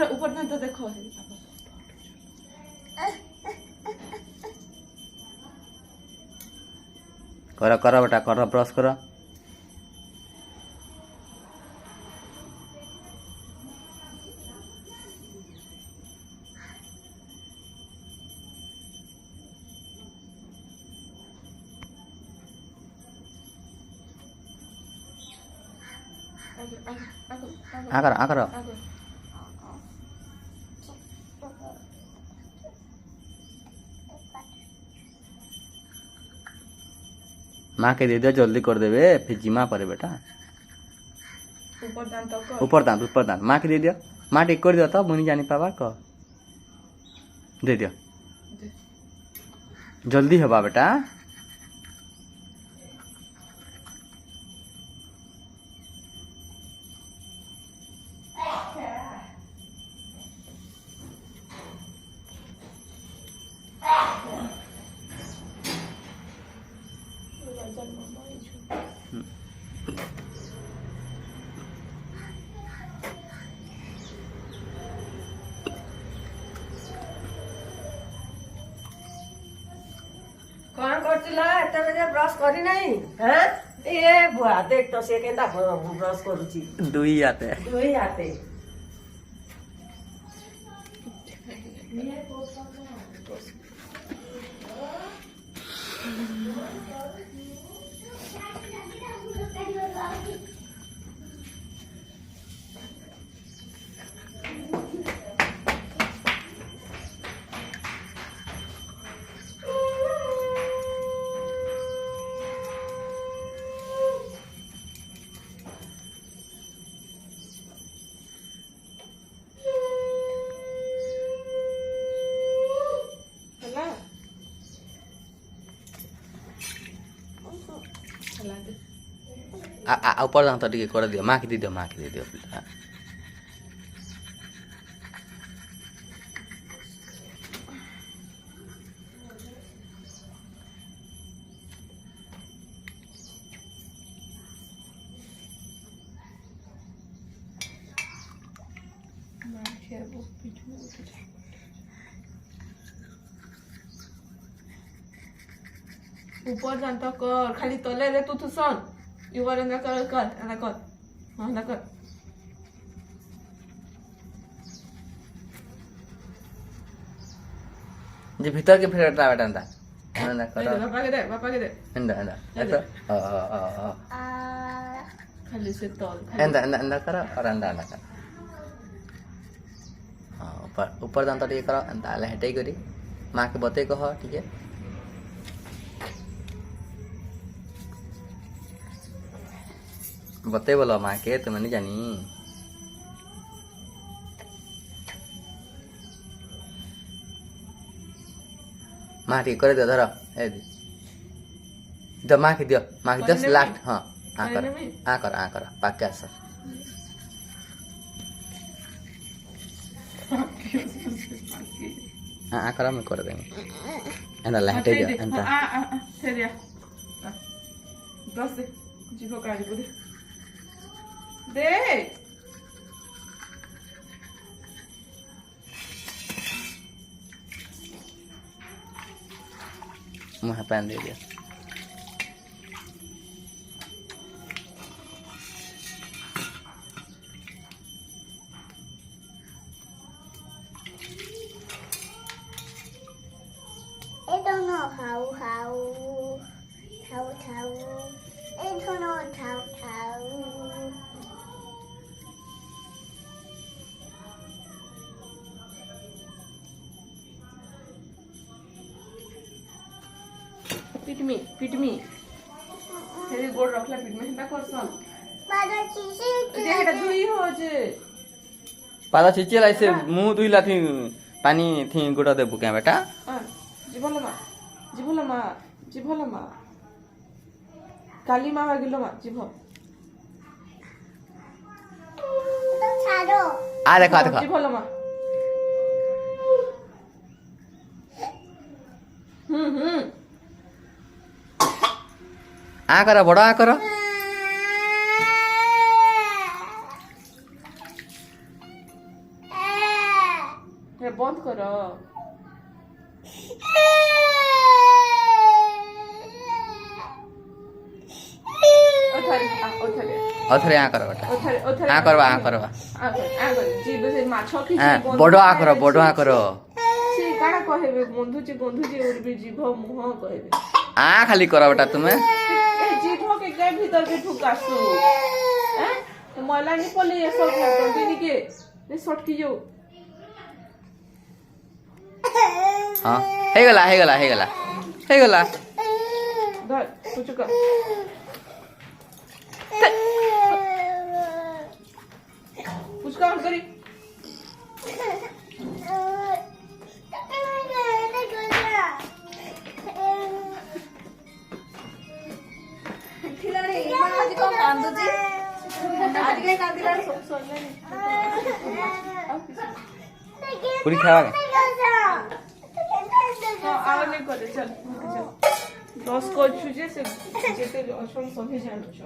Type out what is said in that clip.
ऊपर ना तो देखो कर कर बेटा कर ब्रश कर आ कर माँ के दे दिया जल्दी कर देवे फिर जिमा पड़े बेटा ऊपर दांत माँ के दे दिया माँ ठीक कर दिया तो मुनी जानी पावा कह दे दिया जल्दी हवा बेटा कौन करथिला एते बजे ब्रश करी नहीं हैं ए बुआ देख तो से केंदा ब्रश करूची दुई आते दुई आते ऊपर दांत टिके कर दियो माँ के दे दियो ऊपर जानता कर खाली तले रे तू सन ऊपर एंदा कर हां ना कर जे भीतर के फिर बेटा बेटा ना कर पापा के दे एंदा ऐसा खाली से तल एंदा कर और अंडा कर ऊपर दांत टिके कर एंदा ले हटाई करी माँ के बते कह ठीक है बते बोलो माँ के तुम्हें नहीं जानी माँ ठीक कर दियो धरो जब माँ के दियो माँ के जस्ट लास्ट हाँ आ कर पाक्या सर हाँ कर मैं कर देंगे एंदा लाइट दियो एंदा तेरिया बस दे जीभो काढ़ी दे दे मुँह पहन दे दिया I don't know how. I don't know how. पिट मी तेरी गोड़ रखला पिट में हेता करसन Pada chichi. देख दुई हो जे पादा छिचिला ऐसे मुंह दुईला थी पानी थी गुड़ा दे बुके बेटा जीभला मा काली मा गिलो मा जीभ तो छाड़ो. आ देखा जीभला मा आ कर बड़ा आ कर बंद कर अथरे आ कर बेटा आ करवा जीभ से माछ की बड़ आ कर से काड़ा कहबे गंधुची उर्बी जीभ मुह कहबे आ खाली कर बेटा तुम्हें ए जीभ के के भीतर के ठुकासु हैं मला नहीं पले ये सब तो बिनी के ए सटकी जो हां हे गला धर कुछ कर कुछ काम करी खिलाड़ी आज को कांदुची आज के कांदिला पूरी खावा आवा नहीं करे चल दस को छुजे से जेते असम सभी जानो छ